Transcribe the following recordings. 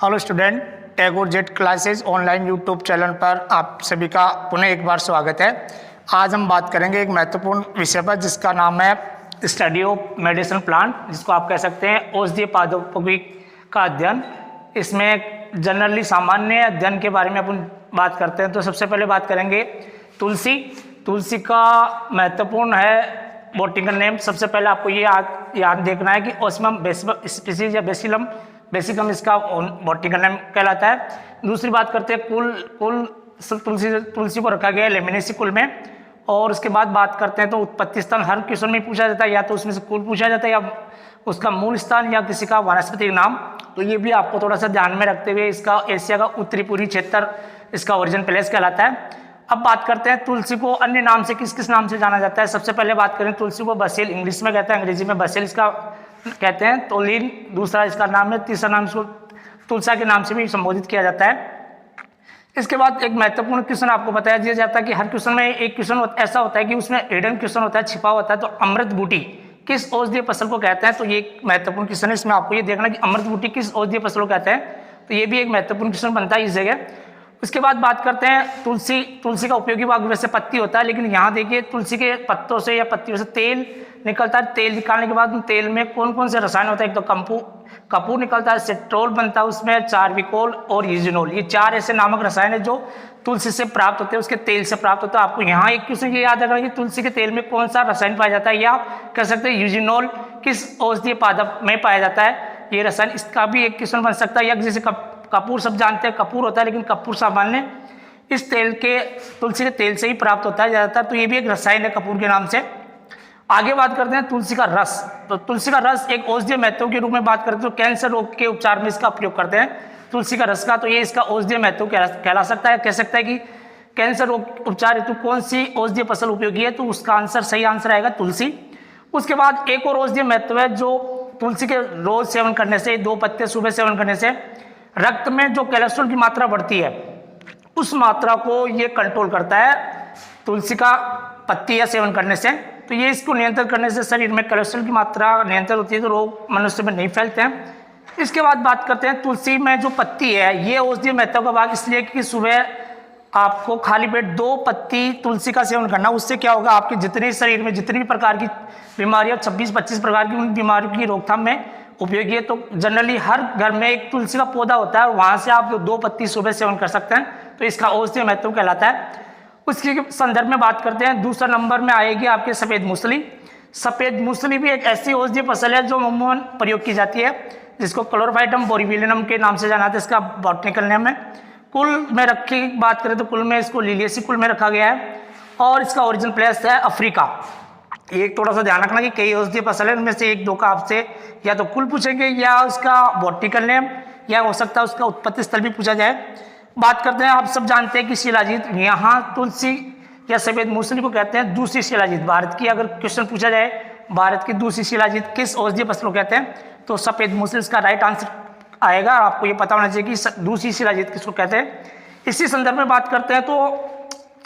Hello student, Tagore jet classes online YouTube channel पर आप सभी का पुनः एक बार स्वागत है। आज हम बात करेंगे एक महत्वपूर्ण विषय पर जिसका नाम है स्टडी ऑफ मेडिसिन प्लांट, जिसको आप कह सकते हैं औषधीय पादपों का अध्ययन। इसमें जनरली सामान्य अध्ययन के बारे में अपन बात करते हैं। तो सबसे पहले बात करेंगे तुलसी। तुलसी का महत्वपूर्ण है बॉटनिकल नेम। सबसे पहले आपको ये याद देखना है कि ओस्मियम स्पीसीज या बेसिकम इसका बॉटनिकल नेम कहलाता है। दूसरी बात करते हैं कुल तुलसी को रखा गया है लेमिनेसी कुल में। और उसके बाद बात करते हैं तो उत्पत्ति स्थान हर क्वेश्चन में पूछा जाता है, या तो उसमें से कुल पूछा जाता है या उसका मूल स्थान या किसी का वानस्पतिक नाम। तो ये भी आपको थोड़ा सा ध्यान में रखते हुए इसका एशिया का उत्तरी पूर्वी क्षेत्र इसका ओरिजिन प्लेस कहलाता है। अब बात करते हैं तुलसी को अन्य नाम से किस किस नाम से जाना जाता है। सबसे पहले बात करें तुलसी को बसेल इंग्लिश में कहते हैं, अंग्रेजी में बसेल इसका कहते हैं। तोलिन दूसरा इसका नाम है, तीसरा नाम इसको तुलसा के नाम से भी संबोधित किया जाता है। इसके बाद एक महत्वपूर्ण क्वेश्चन आपको बताया दिया जाता है कि हर क्वेश्चन में एक क्वेश्चन ऐसा होता है कि उसमें हिडन क्वेश्चन होता है, छिपा होता है। तो अमृत बूटी किस औषधीय फसल को कहते हैं, तो ये एक महत्वपूर्ण क्वेश्चन है। इसमें आपको ये देखना कि अमृत बूटी किस औषधीय फसल को कहते हैं, तो ये भी एक महत्वपूर्ण क्वेश्चन बनता है इस जगह। उसके बाद बात करते हैं तुलसी का उपयोगी भाग वैसे पत्ती होता है, लेकिन यहाँ देखिए तुलसी के पत्तों से या पत्तियों से तेल निकलता है। तेल निकालने के बाद उन तेल में कौन कौन से रसायन होता है, एक तो कपूर निकलता है, सेट्रोल बनता है उसमें, चार्विकोल और यूजिनोल। ये चार ऐसे नामक रसायन है जो तुलसी से प्राप्त होते हैं, उसके तेल से प्राप्त होता है। आपको यहाँ एक क्वेश्चन ये याद रखना कि तुलसी के तेल में कौन सा रसायन पाया जाता है, या कह सकते हैं यूजिनोल किस औषधीय पादप में पाया जाता है ये रसायन। इसका भी एक क्वेश्चन बन सकता है। या जैसे कपूर सब जानते हैं कपूर होता है, लेकिन कपूर सामान्य इस तेल के तुलसी के तेल से ही प्राप्त होता है ज़्यादातर। तो ये भी एक रसायन है कपूर के नाम से। आगे बात करते हैं तुलसी का रस। तो तुलसी का रस एक औषधीय महत्व के रूप में बात करते हैं तो कैंसर रोग के उपचार में इसका प्रयोग करते हैं तुलसी का रस का। तो ये इसका औषधीय महत्व कहला सकता है। कह सकता है कि कैंसर रोग उपचार हेतु कौन सी औषधीय फसल उपयोगी है, तो उसका आंसर सही आंसर आएगा तुलसी। उसके बाद एक और औषधीय महत्व है जो तुलसी के रोज सेवन करने से, 2 पत्ते सुबह सेवन करने से रक्त में जो कोलेस्ट्रॉल की मात्रा बढ़ती है उस मात्रा को ये कंट्रोल करता है तुलसी का पत्ती या सेवन करने से। तो ये इसको नियंत्रण करने से शरीर में कोलेस्ट्रॉल की मात्रा नियंत्रण होती है, तो रोग मनुष्य में नहीं फैलते हैं। इसके बाद बात करते हैं तुलसी में जो पत्ती है ये औषधीय महत्व का भाग इसलिए कि सुबह आपको खाली पेट 2 पत्ती तुलसी का सेवन करना। उससे क्या होगा, आपके जितने शरीर में जितनी भी प्रकार की बीमारियां 26-25 प्रकार की उन बीमारियों की रोकथाम में उपयोगी है। तो जनरली हर घर में एक तुलसी का पौधा होता है और वहां से आप 2 पत्ती सुबह सेवन कर सकते हैं, तो इसका औषधीय महत्व कहलाता है। उसके संदर्भ में बात करते हैं, दूसरा नंबर में आएगी आपके सफेद मूसली। सफेद मूसली भी एक ऐसी औषधीय फसल है जो अमूमन प्रयोग की जाती है, जिसको क्लोरोफाइटम बोरिविलिनम के नाम से जाना जाता है, इसका बॉटनिकल नेम है। कुल में रखी बात करें तो कुल में इसको लिलियेसी कुल में रखा गया है और इसका ओरिजिन प्लेस है अफ्रीका। एक थोड़ा सा ध्यान रखना कि कई औषधीय फसल है, उनमें से 1-2 का आपसे या तो कुल पूछेंगे या उसका बॉटनिकल नेम, या हो सकता है उसका उत्पत्ति स्थल भी पूछा जाए। बात करते हैं, आप सब जानते हैं कि शिलाजीत, यहाँ तुलसी या सफेद मूसली को कहते हैं दूसरी शिलाजीत। भारत की अगर क्वेश्चन पूछा जाए भारत की दूसरी शिलाजीत किस औषधीय फसल को कहते हैं, तो सफेद मूसली इसका राइट आंसर आएगा। आपको ये पता होना चाहिए कि दूसरी शिलाजीत किसको कहते हैं। इसी संदर्भ में बात करते हैं तो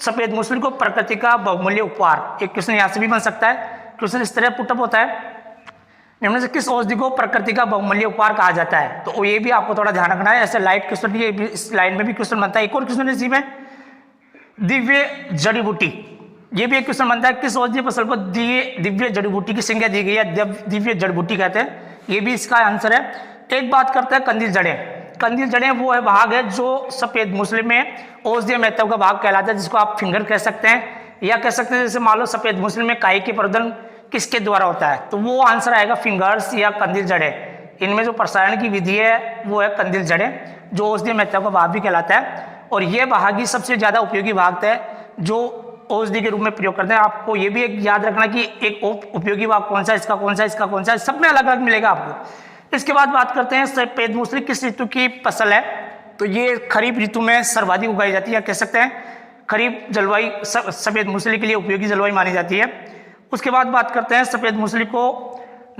सफेद मूसली को प्रकृति का बहुमूल्य उपहार, एक क्वेश्चन यहाँ से भी बन सकता है। क्वेश्चन इस तरह पुटअप होता है, निम्न से किस औषधि को प्रकृति का बहुमूल्य उपहार कहा जाता है, तो ये भी आपको थोड़ा ध्यान रखना है। ऐसे लाइट क्वेश्चन ये भी इस लाइन में भी क्वेश्चन बनता है। एक और क्वेश्चन इसी में दिव्य जड़ी बूटी, ये भी एक क्वेश्चन बनता है किस औषधीय फसल को दिव्य जड़ी बूटी की संज्ञा दी गई है, दिव्य जड़ी बूटी कहते हैं, ये भी इसका आंसर है। एक बात करते हैं कंदील जड़ें। कंदील जड़ें वो है भाग है जो सफेद मूसली में औषधीय महत्व का भाग कहलाता है, जिसको आप फिंगर कह सकते हैं, या कह सकते हैं जैसे मान लो सफेद मूसली में काई के प्रवर्धन किसके द्वारा होता है, तो वो आंसर आएगा फिंगर्स या कंदील जड़ें। इनमें जो प्रसारण की विधि है वो है कंदील जड़ें, जो औषधीय महत्व का भाग भी कहलाता है। और ये भाग ही सबसे ज्यादा उपयोगी भाग है जो औषधि के रूप में प्रयोग करते हैं। आपको ये भी एक याद रखना कि एक उपयोगी भाग कौन सा, इसका कौन सा, इसका कौन सा, सब में अलग अलग मिलेगा आपको। इसके बाद बात करते हैं सफेद मूसली किस ऋतु की फसल है, तो ये खरीफ ऋतु में सर्वाधिक उगाई जाती है, कह सकते हैं खरीफ जलवायु सफेद मूसली के लिए उपयोगी जलवायु मानी जाती है। उसके बाद बात करते हैं सफेद मूसली को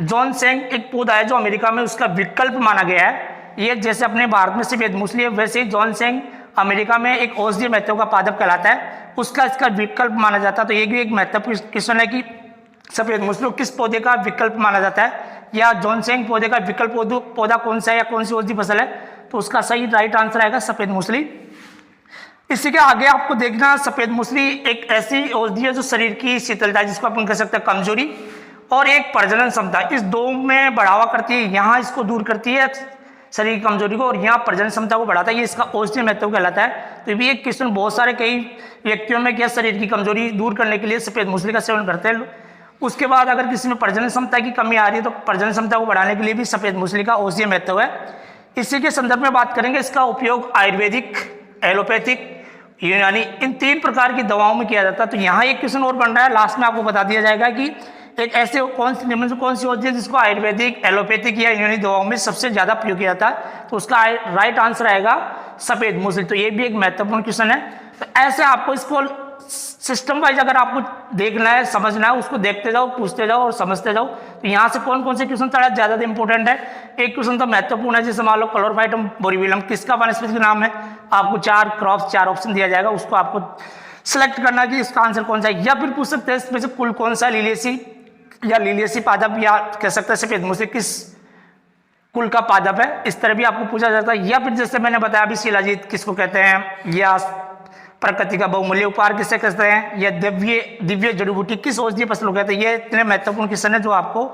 जॉनसेंग एक पौधा है जो अमेरिका में उसका विकल्प माना गया है। ये जैसे अपने भारत में सफेद मूसली है वैसे ही जॉनसेंग अमेरिका में एक औषधीय महत्व का पादप कहलाता है, उसका इसका विकल्प माना जाता है। तो ये भी एक महत्वपूर्ण क्वेश्चन है कि सफेद मूसली किस पौधे का विकल्प माना जाता है, या जॉनसेंग पौधे का विकल्प पौधा कौन सा है या कौन सी औषधि फसल है, तो उसका सही राइट आंसर आएगा सफ़ेद मूसली। इसी के आगे आपको देखना, सफ़ेद मूसली एक ऐसी औषधि है जो शरीर की शीतलता, जिसको अपन कह सकते हैं कमजोरी, और एक प्रजनन क्षमता, इस दो में बढ़ावा करती है। यहाँ इसको दूर करती है शरीर की कमजोरी को, और यहाँ प्रजनन क्षमता को बढ़ाता है। ये इसका औषधीय महत्व कहलाता है। तो ये क्वेश्चन बहुत सारे कई व्यक्तियों में क्या शरीर की कमजोरी दूर करने के लिए सफ़ेद मूसली का सेवन करते हैं। उसके बाद अगर किसी में प्रजनन क्षमता की कमी आ रही है तो प्रजनन क्षमता को बढ़ाने के लिए भी सफ़ेद मूसली का औषधीय महत्व है। इसी के संदर्भ में बात करेंगे, इसका उपयोग आयुर्वेदिक, एलोपैथिक, यूनानी, इन 3 प्रकार की दवाओं में किया जाता है। तो यहाँ एक क्वेश्चन और बन रहा है, लास्ट में आपको बता दिया जाएगा कि एक ऐसे कौन सी औषधि है जिसको आयुर्वेदिक, एलोपैथिक या यूनानी दवाओं में सबसे ज़्यादा प्रयोग किया जाता है। तो उसका राइट आंसर आएगा सफ़ेद मूसली। तो ये भी एक महत्वपूर्ण क्वेश्चन है। तो ऐसे आपको इसको सिस्टम वाइज अगर आपको देखना है, समझना है, उसको देखते जाओ, पूछते जाओ और समझते जाओ। तो यहाँ से कौन कौन से क्वेश्चन थोड़ा ज़्यादा इंपॉर्टेंट है। एक क्वेश्चन तो महत्वपूर्ण है, जैसे मान लो क्लोरोफाइटम बोरिविलम किसका वनस्पति नाम है। आपको 4 क्रॉप्स, 4 ऑप्शन दिया जाएगा, उसको आपको सिलेक्ट करना कि इसका आंसर कौन सा है। या फिर पूछ सकते हैं इसमें से कुल कौन सा लिलियेसी या लिलियेसी पादप, या कह सकते हैं सफ़ेद मूसली किस कुल का पादप है। इस तरह भी आपको पूछा जाता है। या फिर जैसे मैंने बताया अभी शिलाजीत किसको कहते हैं, या प्रकृति का बहुमूल्य उपहार किसे कहते हैं, या दिव्य जड़ी बूटी किस औषधीय फसल को कहते हैं। ये इतने महत्वपूर्ण क्वेश्चन है जो आपको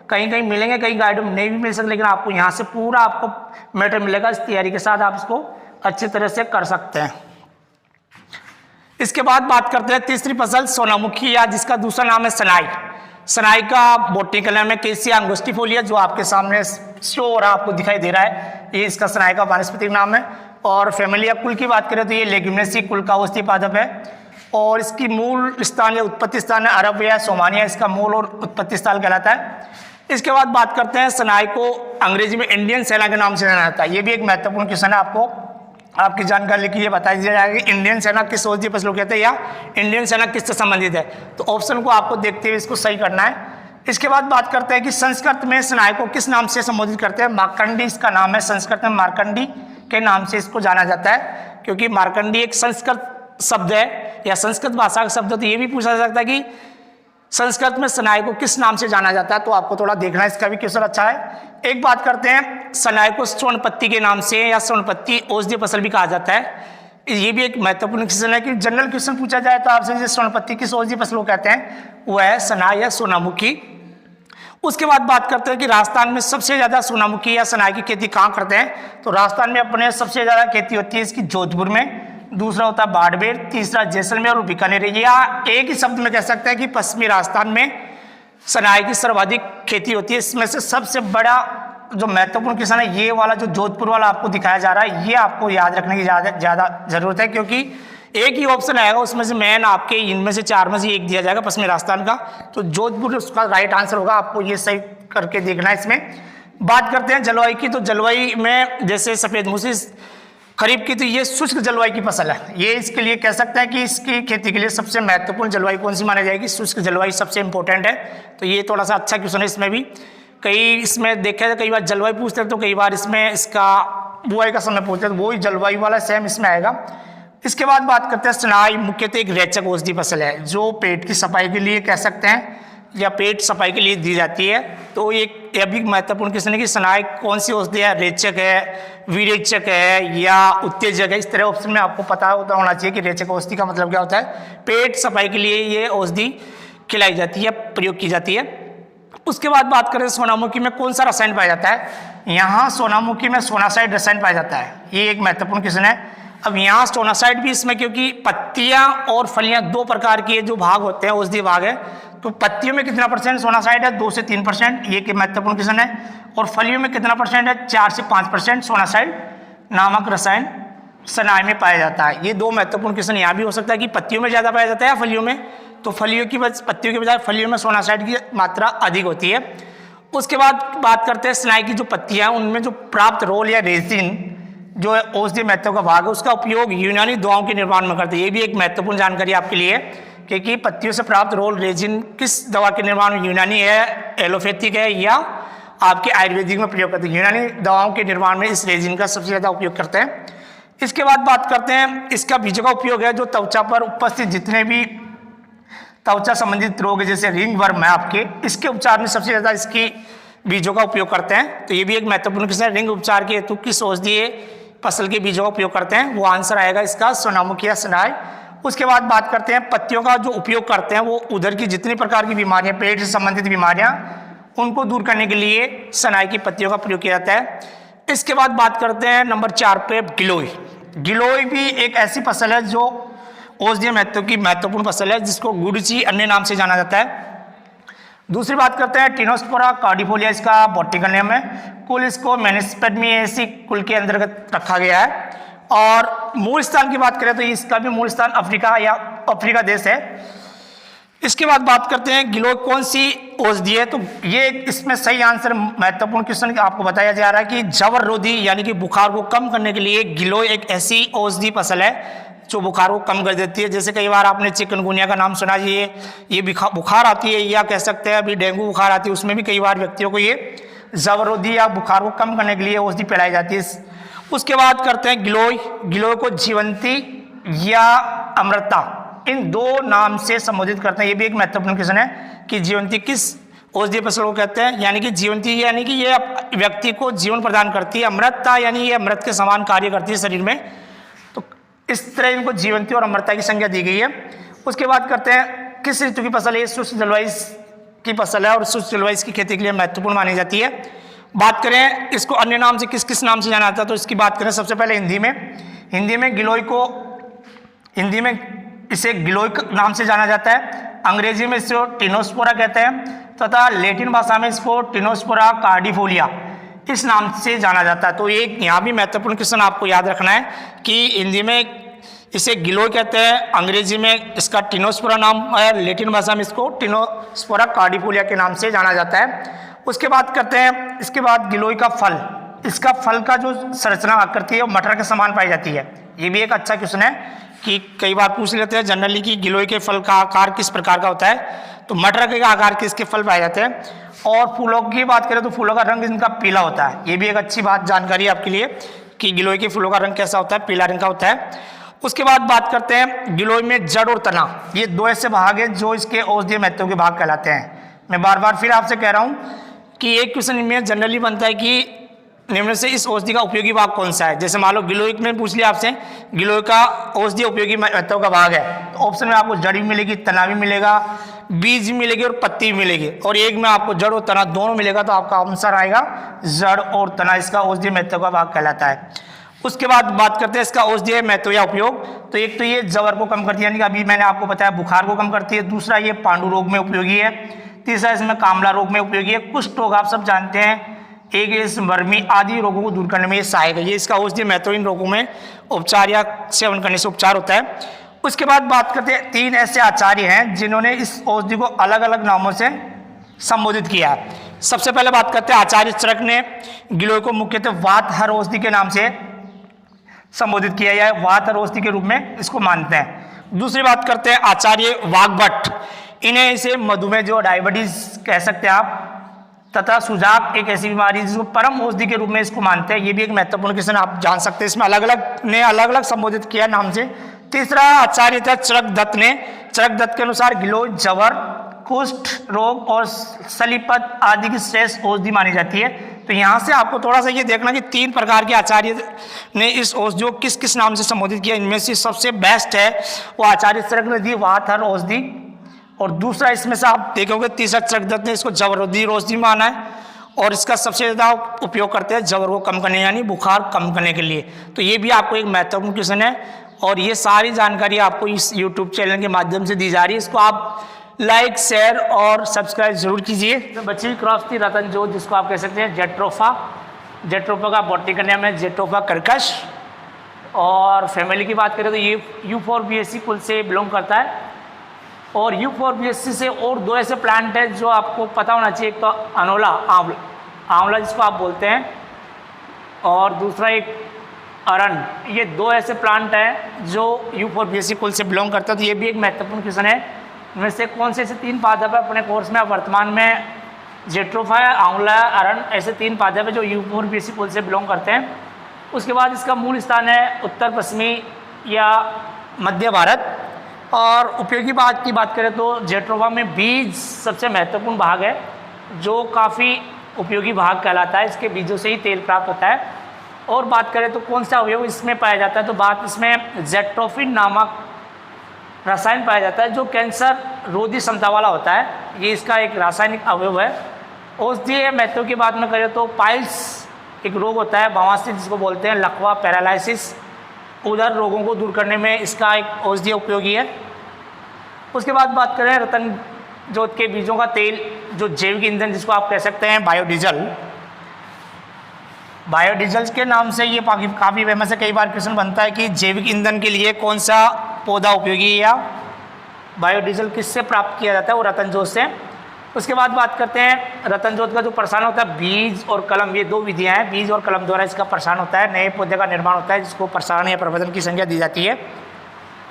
कहीं कहीं मिलेंगे, कहीं गाइड में नहीं भी मिल सकते, लेकिन आपको यहाँ से पूरा आपको मैटर मिलेगा। इस तैयारी के साथ आप इसको अच्छी तरह से कर सकते हैं। इसके बाद बात करते हैं तीसरी फसल सोनामुखी, या जिसका दूसरा नाम है सनाई। सनाई का बॉटनिकल नाम है केसिया अंगुस्टिफोलिया, जो आपके सामने शो हो रहा आपको दिखाई दे रहा है। ये इसका सनाई का वानस्पतिक नाम है। और फैमिली या कुल की बात करें तो ये लेग्यूमिनेसी कुल का औषधीय पादप है। और इसकी मूल स्थान या उत्पत्ति स्थान है अरब या सोमानिया, इसका मूल और उत्पत्ति स्थल कहलाता है। इसके बाद बात करते हैं, सनाई को अंग्रेजी में इंडियन सेना के नाम से जाना जाता है। ये भी एक महत्वपूर्ण क्वेश्चन है, आपको आपकी जानकारी के लिए बता दिया जाएगा कि इंडियन सेना किस औषधीय फसल को कहते हैं, या इंडियन सेना किससे संबंधित है। तो ऑप्शन को आपको देखते हुए इसको सही करना है। इसके बाद बात करते हैं कि संस्कृत में सनाई को किस नाम से संबोधित करते हैं। मार्कंडी इसका नाम है, संस्कृत में मार्कंडी के नाम से इसको जाना जाता है, क्योंकि मार्कंडी एक संस्कृत शब्द है या संस्कृत भाषा का शब्द है। तो ये भी पूछा जा सकता है कि संस्कृत में सनाई को किस नाम से जाना जाता है। तो आपको थोड़ा देखना है, इसका भी क्वेश्चन अच्छा है। एक बात करते हैं, सनाई को स्वर्णपत्ती के नाम से या स्वर्णपत्ती औषधीय फसल भी कहा जाता है। ये भी एक महत्वपूर्ण क्वेश्चन है कि जनरल क्वेश्चन पूछा जाए तो आपसे स्वर्णपत्ती किस औषधीय फसल को कहते हैं, वो है सनाई या सोनामुखी। उसके बाद बात करते हैं कि राजस्थान में सबसे ज़्यादा सोनामुखी या सनाई की खेती कहाँ करते हैं। तो राजस्थान में अपने सबसे ज़्यादा खेती होती है इसकी जोधपुर में, दूसरा होता है बाड़मेर, तीसरा जैसलमेर और बीकानेर। या एक ही शब्द में कह सकते हैं कि पश्चिमी राजस्थान में सनाई की सर्वाधिक खेती होती है। इसमें से सबसे बड़ा जो महत्वपूर्ण किसान है ये वाला जो जोधपुर वाला आपको दिखाया जा रहा है, ये आपको याद रखने की ज़्यादा जरूरत है, क्योंकि एक ही ऑप्शन आएगा उसमें से मेन आपके इनमें से 4 में से एक दिया जाएगा पश्चिमी राजस्थान का। तो जोधपुर उसका राइट आंसर होगा, आपको ये सही करके देखना है। इसमें बात करते हैं जलवायु की। तो जलवायु में जैसे सफ़ेद मूसली खरीफ की, तो ये शुष्क जलवायु की फसल है। ये इसके लिए कह सकते हैं कि इसकी खेती के लिए सबसे महत्वपूर्ण जलवायु कौन सी मानी जाएगी, शुष्क जलवायु सबसे इंपॉर्टेंट है। तो ये थोड़ा सा अच्छा क्वेश्चन है। इसमें भी इसमें देखा जाए कई बार जलवायु पूछते हैं, तो कई बार इसमें इसका बुआई का समय पूछते हैं, तो वही जलवायु वाला सेम इसमें आएगा। इसके बाद बात करते हैं सनाई मुख्यतः एक रेचक औषधि फसल है, जो पेट की सफाई के लिए कह सकते हैं या पेट सफाई के लिए दी जाती है। तो यह भी महत्वपूर्ण क्वेश्चन है कि सनाई कौन सी औषधि है, रेचक है, विरेचक है या उत्तेजक है। इस तरह ऑप्शन में आपको पता होना चाहिए कि रेचक औषधि का मतलब क्या होता है। पेट सफाई के लिए ये औषधि खिलाई जाती है, प्रयोग की जाती है। उसके बाद बात करें सोनामुखी में कौन सा रसायन पाया जाता है। यहाँ सोनामुखी में सोनासाइड रसायन पाया जाता है, ये एक महत्वपूर्ण क्वेश्चन है। अब यहाँ सोनासाइड भी इसमें, क्योंकि पत्तियां और फलियां 2 प्रकार के जो भाग होते हैं औषधि भाग है, तो पत्तियों में कितना % सोनासाइड है, 2 से 3%, ये एक महत्वपूर्ण क्वेश्चन है। और फलियों में कितना % है, 4 से 5% सोनासाइड नामक रसायन सनाई में पाया जाता है। ये 2 महत्वपूर्ण क्वेश्चन यहाँ भी हो सकता है कि पत्तियों में ज़्यादा पाया जाता है या फलियों में। तो पत्तियों के बजाय फलियों में सोनासाइड की मात्रा अधिक होती है। उसके बाद बात करते हैं सनाई की जो पत्तियां हैं उनमें जो प्राप्त रोल या रेजिन जो औषधि महत्व का भाग है, उसका उपयोग यूनानी दवाओं के निर्माण में करते हैं। ये भी एक महत्वपूर्ण जानकारी आपके लिए, क्योंकि पत्तियों से प्राप्त रोल रेजिन किस दवा के निर्माण में, यूनानी है, एलोपैथिक है या आपके आयुर्वेदिक में प्रयोग करते हैं। यूनानी दवाओं के निर्माण में इस रेजिन का सबसे ज़्यादा उपयोग करते हैं। इसके बाद बात करते हैं इसका बीजों का उपयोग है, जो त्वचा पर उपस्थित जितने भी त्वचा संबंधित रोग है, जैसे रिंग वर्म है आपके, इसके उपचार में सबसे ज़्यादा इसकी बीजों का उपयोग करते हैं। तो ये भी एक महत्वपूर्ण क्वेश्चन है, रिंग उपचार के हेतु किस औषधीय फसल के बीजों का उपयोग करते हैं, वो आंसर आएगा इसका सोनामुखी या सनाई। उसके बाद बात करते हैं पत्तियों का जो उपयोग करते हैं, वो उधर की जितनी प्रकार की बीमारियां, पेट से संबंधित बीमारियां, उनको दूर करने के लिए सनाई की पत्तियों का प्रयोग किया जाता है। इसके बाद बात करते हैं नंबर 4 पे गिलोय। गिलोय भी एक ऐसी फसल है जो औषधीय महत्व की महत्वपूर्ण फसल है, जिसको गुडुचि अन्य नाम से जाना जाता है। दूसरी बात करते हैं टिनोस्पोरा कार्डिफोलिया, इसका बॉटनिकल नेम है। कुल इसको मेनिस्पेडमिएसी कुल के अंतर्गत रखा गया है। और मूल स्थान की बात करें तो इसका भी मूल स्थान अफ्रीका या अफ्रीका देश है। इसके बाद बात करते हैं गिलोय कौन सी औषधि है, तो ये इसमें सही आंसर महत्वपूर्ण क्वेश्चन आपको बताया जा रहा है कि जवर रोधी यानी कि बुखार को कम करने के लिए गिलोय एक ऐसी औषधि फसल है जो बुखार को कम कर देती है। जैसे कई बार आपने चिकनगुनिया का नाम सुना, ये बुखार आती है, या कह सकते हैं अभी डेंगू बुखार आती है, उसमें भी कई बार व्यक्तियों को ये जवरोधी या बुखार को कम करने के लिए औषधि पिलाई जाती है। उसके बाद करते हैं गिलोय। गिलोय को जीवंती या अमृता, इन दो नाम से संबोधित करते हैं। ये भी एक महत्वपूर्ण क्वेश्चन है कि जीवंती किस औषधीय फसल को कहते हैं। यानी कि जीवंती यानी कि ये व्यक्ति को जीवन प्रदान करती है, अमृता यानी ये अमृत के समान कार्य करती है शरीर में। तो इस तरह इनको जीवंती और अमृता की संज्ञा दी गई है। उसके बाद करते हैं किस ऋतु की फसल है, शुष्क जलवायु की फसल है और शुष्क जलवायु की खेती के लिए महत्वपूर्ण मानी जाती है। बात करें इसको अन्य नाम से किस किस नाम से जाना जाता है, तो इसकी बात करें सबसे पहले हिंदी में गिलोय को इसे गिलोय नाम से जाना जाता है। अंग्रेजी में इसको टिनोस्पोरा कहते हैं तथा लैटिन भाषा में इसको टिनोस्पोरा कार्डिफोलिया इस नाम से जाना जाता है। तो एक यहाँ भी महत्वपूर्ण क्वेश्चन आपको याद रखना है कि हिंदी में इसे गिलोय कहते हैं, अंग्रेजी में इसका टिनोस्पोरा नाम है, लैटिन भाषा में इसको टिनोस्पोरा कार्डिफोलिया के नाम से जाना जाता है। उसके बाद करते हैं इसके बाद गिलोय का फल, इसका फल का जो संरचना आकृति है वो मटर के समान पाई जाती है। ये भी एक अच्छा क्वेश्चन है कि कई बार पूछ लेते हैं जनरली कि गिलोय के फल का आकार किस प्रकार का होता है, तो मटर के आकार के इसके फल पाए जाते हैं। और फूलों की बात करें तो फूलों का रंग इनका पीला होता है। ये भी एक अच्छी बात जानकारी है आपके लिए कि गिलोय के फूलों का रंग कैसा होता है, पीला रंग का होता है। उसके बाद बात करते हैं गिलोय में जड़ और तना, ये दो ऐसे भाग हैं जो इसके औषधीय महत्व के भाग कहलाते हैं। मैं बार बार फिर आपसे कह रहा हूँ कि एक क्वेश्चन में जनरली बनता है कि निम्न से इस औषधि का उपयोगी भाग कौन सा है। जैसे मान लो गिलोय में पूछ लिया आपसे गिलोय का औषधीय उपयोगी महत्व का भाग है, तो ऑप्शन में आपको जड़ भी मिलेगी, तना भी मिलेगा, बीज भी मिलेगी और पत्ती भी मिलेगी, और एक में आपको जड़ और तना दोनों मिलेगा। तो आपका आंसर आएगा जड़ और तना, इसका औषधीय महत्व का भाग कहलाता है। उसके बाद बात करते हैं इसका औषधीय महत्व या उपयोग। तो एक तो ये जवर को कम करती है, यानी कि अभी मैंने आपको बताया बुखार को कम करती है। दूसरा ये पांडु रोग में उपयोगी है। तीसरा इसमें कामला रोग में उपयोगी है। कुष्ठ रोग आप सब जानते हैं, एगिस, वर्मी आदि रोगों को दूर करने में ये सहायक है। ये इसका औषधीय महत्व इन रोगों में उपचार या सेवन करने से उपचार होता है। उसके बाद बात करते हैं 3 ऐसे आचार्य हैं जिन्होंने इस औषधि को अलग अलग नामों से संबोधित किया है। सबसे पहले बात करते हैं आचार्य चरक ने गिलोय को मुख्यतः वातहर औषधि के नाम से संबोधित किया है, वातहर औषधि के रूप में इसको मानते हैं। दूसरी बात करते हैं आचार्य वाग्भट, इन्हें इसे मधुमेह जो डायबिटीज कह सकते हैं आप, तथा सुजाक एक ऐसी बीमारी जिसको परम औषधि के रूप में इसको मानते हैं। ये भी एक महत्वपूर्ण क्वेश्चन आप जान सकते हैं, इसमें अलग अलग संबोधित किया नाम से। तीसरा आचार्य था चरक दत्त ने, चरक दत्त के अनुसार गिलोय जवर, कुष्ठ रोग और सलीपत आदि की श्रेष्ठ औषधि मानी जाती है। तो यहाँ से आपको थोड़ा सा ये देखना कि 3 प्रकार के आचार्य ने इस औषधि को किस किस नाम से संबोधित किया। इनमें से सबसे बेस्ट है वो आचार्य चरक ने दी वातहर औषधि, और दूसरा इसमें से आप देखोगे तीसरा चरक दत्त ने इसको जवरोधी औषधि माना है, और इसका सबसे ज़्यादा उपयोग करते हैं जवर को कम करने यानी बुखार कम करने के लिए। तो ये भी आपको एक महत्वपूर्ण क्वेश्चन है, और ये सारी जानकारी आपको इस यूट्यूब चैनल के माध्यम से दी जा रही है। इसको आप लाइक, शेयर और सब्सक्राइब जरूर कीजिए। तो बच्चे की क्रॉस थी रतन जोत, जिसको आप कह सकते हैं जेट्रोफा का बॉटनिकल नेम है जेट्रोफा कर्कश। और फैमिली की बात करें तो ये यूफोर्बिएसी कुल से बिलोंग करता है। और यूफोर्बिएसी से और 2 ऐसे प्लांट है जो आपको पता होना चाहिए। एक तो अनोला, आंवला जिसको आप बोलते हैं, और दूसरा एक अरन। ये 2 ऐसे प्लांट हैं जो यूफोर्बिएसी कुल से बिलोंग करता है। तो ये भी एक महत्वपूर्ण क्वेश्चन है। इनमें से कौन से ऐसे 3 पादप है अपने कोर्स में वर्तमान में जेट्रोफा, आंवला, अरन, ऐसे 3 पादप है जो यूफोर्बिएसी कुल से बिलोंग करते हैं। उसके बाद इसका मूल स्थान है उत्तर पश्चिमी या मध्य भारत। और उपयोगी बात की बात करें तो जेट्रोफा में बीज सबसे महत्वपूर्ण भाग है, जो काफ़ी उपयोगी भाग कहलाता है। इसके बीजों से ही तेल प्राप्त होता है। और बात करें तो कौन सा अवयव इसमें पाया जाता है, तो बात इसमें जेट्रोफिन नामक रसायन पाया जाता है जो कैंसर रोधी क्षमता वाला होता है। ये इसका एक रासायनिक अवयव है। औषधीय महत्व की बात में करें तो पाइल्स एक रोग होता है, बवासीर जिसको बोलते हैं, लकवा, पैरालिसिस, उदर रोगों को दूर करने में इसका एक औषधीय उपयोगी है। उसके बाद बात करें रतन जोत के बीजों का तेल, जो जैविक ईंधन जिसको आप कह सकते हैं बायोडीजल। बायोडीजल के नाम से ये काफ़ी फेमस है। कई बार क्वेश्चन बनता है कि जैविक ईंधन के लिए कौन सा पौधा उपयोगी है या बायोडीजल किससे प्राप्त किया जाता है, वो रतन जोत से। उसके बाद बात करते हैं रतन जोत का जो प्रसारण होता है, बीज और कलम, ये दो विधियां हैं। बीज और कलम द्वारा इसका प्रसारण होता है, नए पौधे का निर्माण होता है जिसको प्रसारण या प्रवर्धन की संख्या दी जाती है।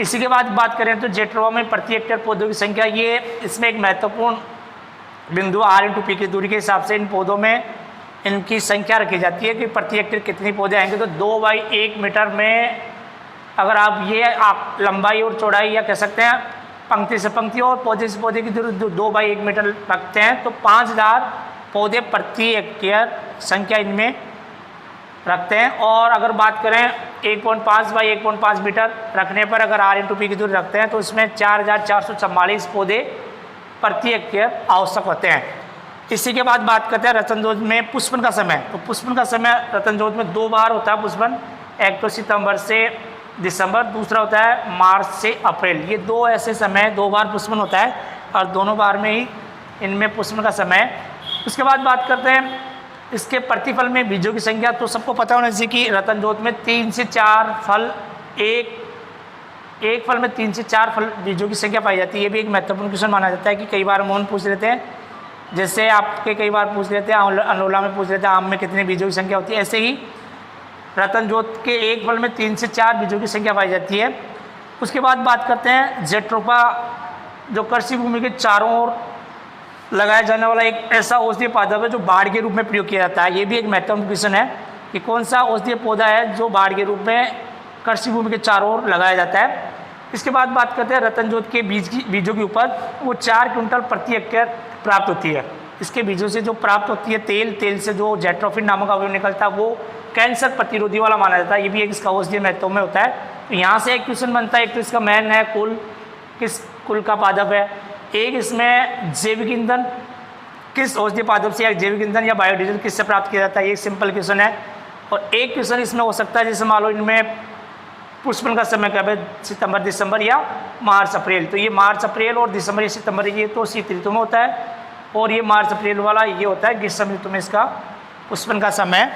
इसी के बाद बात करें तो जेट्रोफा में प्रति हेक्टेयर पौधों की संख्या, ये इसमें एक महत्वपूर्ण बिंदु R/P की दूरी के हिसाब से इन पौधों में इनकी संख्या रखी जाती है कि प्रति हेक्टेयर कितने पौधे आएंगे। तो 2/1 मीटर में अगर आप लंबाई और चौड़ाई या कह सकते हैं पंक्ति से पंक्ति और पौधे से पौधे की दूरी 2/1 मीटर रखते हैं तो 5000 पौधे प्रति हेक्टेयर संख्या इनमें रखते हैं। और अगर बात करें 1.5/1.5 मीटर रखने पर अगर R/P की दूरी रखते हैं तो इसमें 4444 पौधे प्रति हेक्टेयर आवश्यक होते हैं। इसी के बाद बात करते हैं रतन जोत में पुष्पन का समय। तो पुष्पन का समय रतन जोत में 2 बार होता है पुष्पन, एक तो सितंबर से दिसंबर, दूसरा होता है मार्च से अप्रैल। ये 2 ऐसे समय 2 बार पुष्पन होता है और दोनों बार में ही इनमें पुष्पन का समय है। उसके बाद बात करते हैं इसके प्रतिफल में बीजों की संख्या। तो सबको पता होना चाहिए कि रतन जोत में 3 से 4 फल, एक फल में 3 से 4 फल बीजों की संख्या पाई जाती है। ये भी एक महत्वपूर्ण क्वेश्चन माना जाता है कि कई बार मोहन पूछ लेते हैं, जैसे आपके कई बार पूछ लेते हैं अनोला में पूछ लेते हैं आम में कितने बीजों की संख्या होती है, ऐसे ही रतन जोत के एक फल में 3 से 4 बीजों की संख्या पाई जाती है। उसके बाद बात करते हैं जेट्रोफा, जो कृषि भूमि के चारों ओर लगाया जाने वाला एक ऐसा औषधीय पादप है जो बाढ़ के रूप में प्रयोग किया जाता है। ये भी एक महत्वपूर्ण क्वेश्चन है कि कौन सा औषधीय पौधा है जो बाढ़ के रूप में कृषि भूमि के चारों ओर लगाया जाता है। इसके बाद बात करते हैं रतन जोत के बीजों की उपज, वो 4 क्विंटल प्रति हेक्टेयर प्राप्त होती है। इसके बीजों से जो प्राप्त होती है तेल से जो जेट्रोफिन नामक अवयव निकलता है वो कैंसर प्रतिरोधी वाला माना जाता है। ये भी एक इसका औषधीय महत्व में होता है। तो यहाँ से एक क्वेश्चन बनता है, एक तो इसका मैन है कुल, किस कुल का पादप है, एक इसमें जैविक ईंधन किस औषधीय पादप से या जैविक ईंधन या बायोडीजल किससे प्राप्त किया जाता है, ये सिंपल क्वेश्चन है। और एक क्वेश्चन इसमें हो सकता है जैसे मान लो इनमें पुष्पन का समय कब है, सितंबर दिसंबर या मार्च अप्रैल। तो ये मार्च अप्रैल और दिसंबर या सितंबर ये तो शीत ऋतु में होता है और ये मार्च अप्रैल वाला ये होता है ग्रीष्म ऋतु में इसका पुष्पन का समय।